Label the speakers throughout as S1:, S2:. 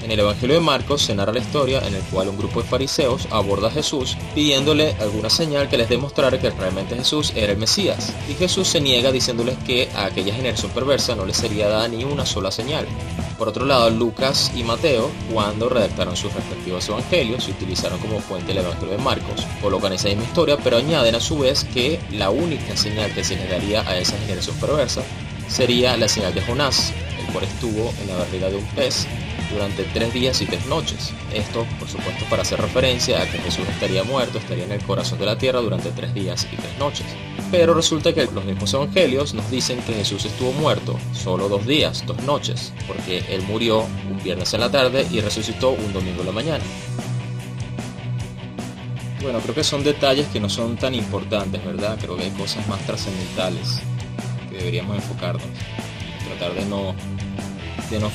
S1: En el Evangelio de Marcos se narra la historia en el cual un grupo de fariseos aborda a Jesús pidiéndole alguna señal que les demostrara que realmente Jesús era el Mesías. Y Jesús se niega diciéndoles que a aquella generación perversa no les sería dada ni una sola señal. Por otro lado, Lucas y Mateo, cuando redactaron sus respectivos evangelios y utilizaron como fuente el Evangelio de Marcos, colocan esa misma historia, pero añaden a su vez que la única señal que se les daría a esa generación perversa sería la señal de Jonás, el cual estuvo en la barriga de un pez durante 3 días y 3 noches. Esto, por supuesto, para hacer referencia a que Jesús estaría muerto, estaría en el corazón de la tierra durante 3 días y 3 noches. Pero resulta que los mismos evangelios nos dicen que Jesús estuvo muerto solo 2 días, 2 noches, porque él murió un viernes en la tarde y resucitó un domingo en la mañana. Bueno, creo que son detalles que no son tan importantes, ¿verdad? Creo que hay cosas más trascendentales que deberíamos enfocarnos y tratar de no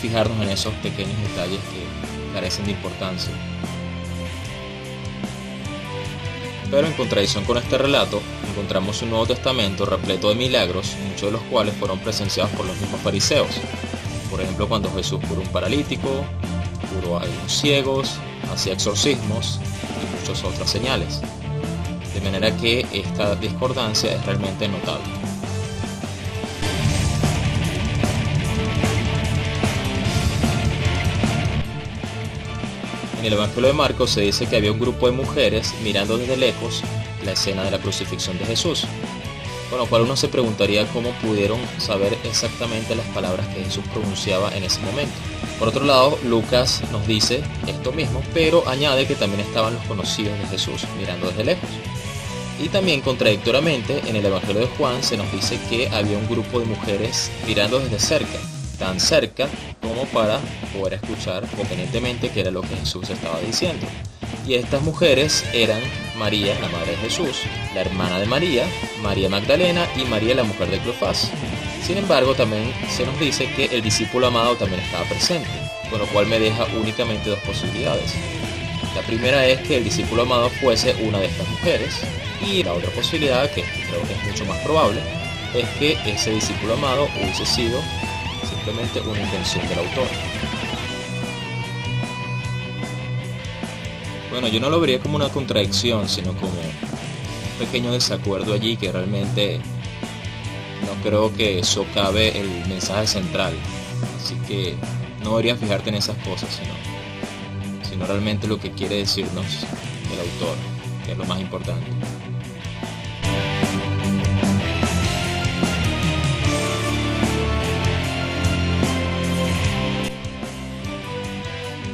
S1: fijarnos en esos pequeños detalles que carecen de importancia. Pero en contradicción con este relato, encontramos un Nuevo Testamento repleto de milagros, muchos de los cuales fueron presenciados por los mismos fariseos. Por ejemplo, cuando Jesús curó un paralítico, curó a algunos ciegos, hacía exorcismos y muchas otras señales. De manera que esta discordancia es realmente notable. En el Evangelio de Marcos se dice que había un grupo de mujeres mirando desde lejos la escena de la crucifixión de Jesús, con lo cual uno se preguntaría cómo pudieron saber exactamente las palabras que Jesús pronunciaba en ese momento. Por otro lado, Lucas nos dice esto mismo, pero añade que también estaban los conocidos de Jesús mirando desde lejos. Y también contradictoriamente, en el Evangelio de Juan se nos dice que había un grupo de mujeres mirando desde cerca, tan cerca como para poder escuchar convenientemente qué era lo que Jesús estaba diciendo. Y estas mujeres eran María, la madre de Jesús, la hermana de María, María Magdalena y María, la mujer de Cleofás. Sin embargo, también se nos dice que el discípulo amado también estaba presente, con lo cual me deja únicamente 2 posibilidades. La primera es que el discípulo amado fuese una de estas mujeres, y la otra posibilidad, que creo que es mucho más probable, es que ese discípulo amado hubiese sido simplemente una invención del autor. Bueno, yo no lo vería como una contradicción, sino como un pequeño desacuerdo allí que realmente no creo que socave el mensaje central. Así que no deberías fijarte en esas cosas, sino realmente lo que quiere decirnos el autor, que es lo más importante.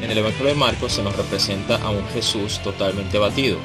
S1: En el Evangelio de Marcos se nos representa a un Jesús totalmente abatido,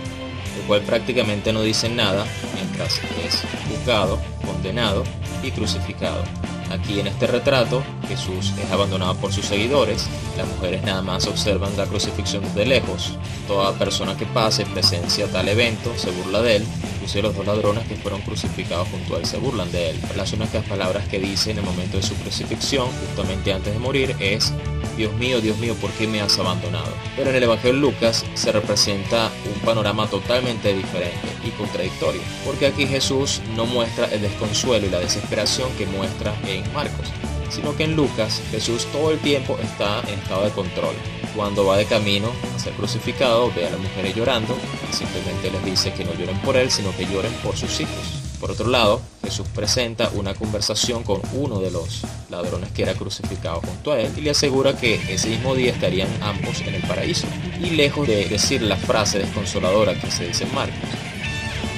S1: el cual prácticamente no dice nada mientras es juzgado, condenado y crucificado. Aquí en este retrato, Jesús es abandonado por sus seguidores, las mujeres nada más observan la crucifixión desde lejos. Toda persona que pase presencia tal evento se burla de él, inclusive los 2 ladrones que fueron crucificados junto a él se burlan de él. Las únicas palabras que dice en el momento de su crucifixión, justamente antes de morir, es: Dios mío, ¿por qué me has abandonado? Pero en el Evangelio de Lucas se representa un panorama totalmente diferente y contradictorio, porque aquí Jesús no muestra el desconsuelo y la desesperación que muestra en Marcos, sino que en Lucas Jesús todo el tiempo está en estado de control. Cuando va de camino a ser crucificado, ve a las mujeres llorando y simplemente les dice que no lloren por él, sino que lloren por sus hijos. Por otro lado, Jesús presenta una conversación con uno de los ladrones que era crucificado junto a él y le asegura que ese mismo día estarían ambos en el paraíso. Y lejos de decir la frase desconsoladora que se dice en Marcos,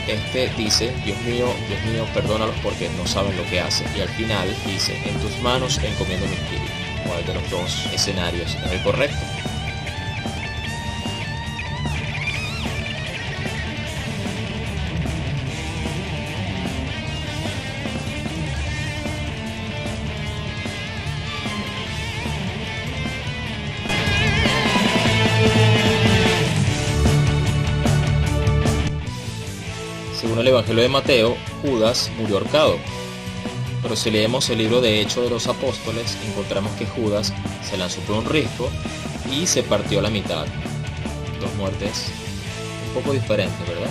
S1: este dice: Dios mío, perdónalos porque no saben lo que hacen. Y al final dice: en tus manos encomiendo mi espíritu. ¿Cuál de los 2 escenarios es el correcto? Según el Evangelio de Mateo, Judas murió ahorcado. Pero si leemos el libro de Hechos de los Apóstoles, encontramos que Judas se lanzó por un risco y se partió a la mitad. 2 muertes un poco diferentes, ¿verdad?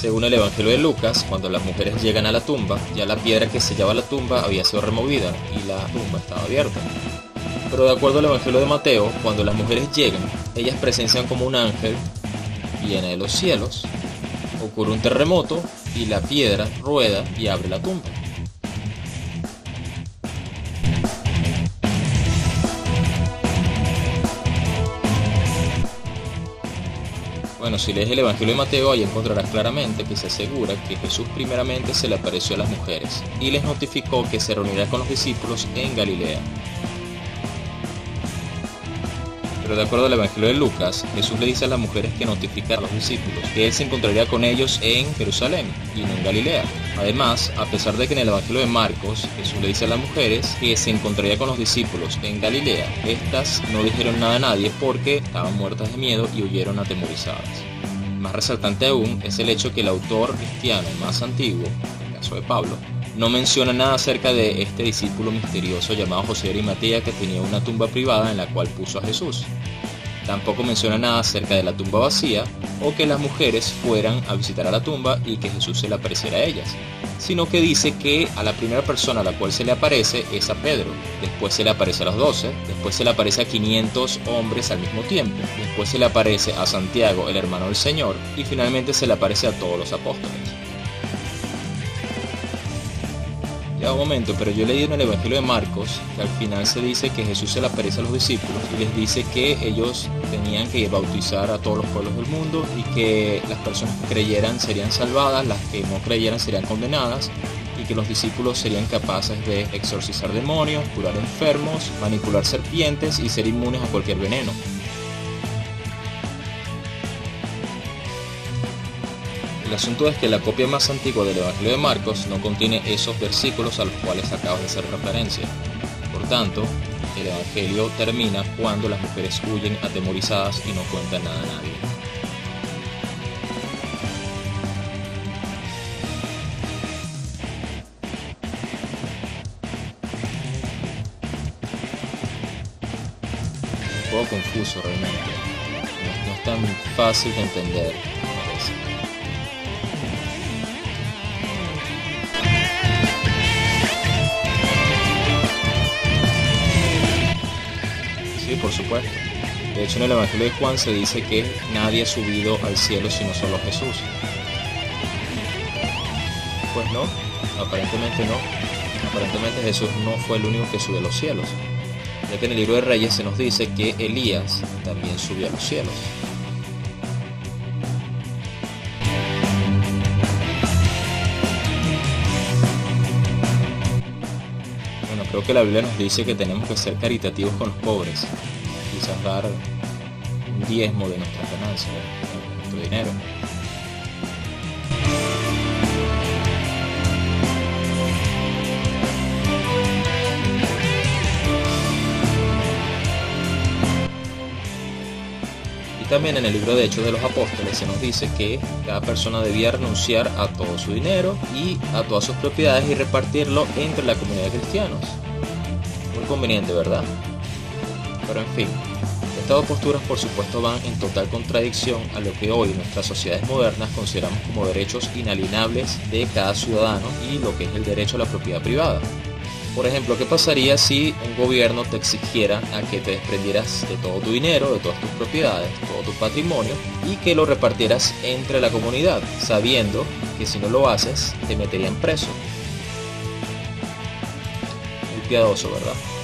S1: Según el Evangelio de Lucas, cuando las mujeres llegan a la tumba, ya la piedra que sellaba la tumba había sido removida y la tumba estaba abierta. Pero de acuerdo al Evangelio de Mateo, cuando las mujeres llegan, ellas presencian como un ángel viene de los cielos, ocurre un terremoto y la piedra rueda y abre la tumba. Bueno, si lees el Evangelio de Mateo, ahí encontrarás claramente que se asegura que Jesús primeramente se le apareció a las mujeres y les notificó que se reunirá con los discípulos en Galilea. Pero de acuerdo al Evangelio de Lucas, Jesús le dice a las mujeres que notificara a los discípulos que Él se encontraría con ellos en Jerusalén y no en Galilea. Además, a pesar de que en el Evangelio de Marcos, Jesús le dice a las mujeres que se encontraría con los discípulos en Galilea, estas no dijeron nada a nadie porque estaban muertas de miedo y huyeron atemorizadas. Más resaltante aún es el hecho que el autor cristiano más antiguo, en el caso de Pablo, no menciona nada acerca de este discípulo misterioso llamado José de Arimatea que tenía una tumba privada en la cual puso a Jesús. Tampoco menciona nada acerca de la tumba vacía o que las mujeres fueran a visitar a la tumba y que Jesús se le apareciera a ellas, sino que dice que a la primera persona a la cual se le aparece es a Pedro, después se le aparece a los 12, después se le aparece a 500 hombres al mismo tiempo, después se le aparece a Santiago, el hermano del Señor, y finalmente se le aparece a todos los apóstoles. Un momento, pero yo leí en el Evangelio de Marcos que al final se dice que Jesús se le aparece a los discípulos y les dice que ellos tenían que bautizar a todos los pueblos del mundo y que las personas que creyeran serían salvadas, las que no creyeran serían condenadas y que los discípulos serían capaces de exorcizar demonios, curar enfermos, manipular serpientes y ser inmunes a cualquier veneno. El asunto es que la copia más antigua del Evangelio de Marcos no contiene esos versículos a los cuales acabo de hacer referencia. Por tanto, el Evangelio termina cuando las mujeres huyen atemorizadas y no cuentan nada a nadie. Un poco confuso realmente. No es tan fácil de entender, me parece. Sí, por supuesto. De hecho, en el Evangelio de Juan se dice que nadie ha subido al cielo sino solo Jesús. Pues no, aparentemente no. Aparentemente Jesús no fue el único que subió a los cielos, ya que en el libro de Reyes se nos dice que Elías también subió a los cielos. Creo que la Biblia nos dice que tenemos que ser caritativos con los pobres, quizás dar un diezmo de nuestras ganancias, de nuestro dinero. Y también en el libro de Hechos de los Apóstoles se nos dice que cada persona debía renunciar a todo su dinero y a todas sus propiedades y repartirlo entre la comunidad de cristianos. Muy conveniente, ¿verdad? Pero en fin, estas dos posturas por supuesto van en total contradicción a lo que hoy nuestras sociedades modernas consideramos como derechos inalienables de cada ciudadano y lo que es el derecho a la propiedad privada. Por ejemplo, ¿qué pasaría si un gobierno te exigiera a que te desprendieras de todo tu dinero, de todas tus propiedades, todo tu patrimonio y que lo repartieras entre la comunidad, sabiendo que si no lo haces te meterían preso? Muy piadoso, ¿verdad?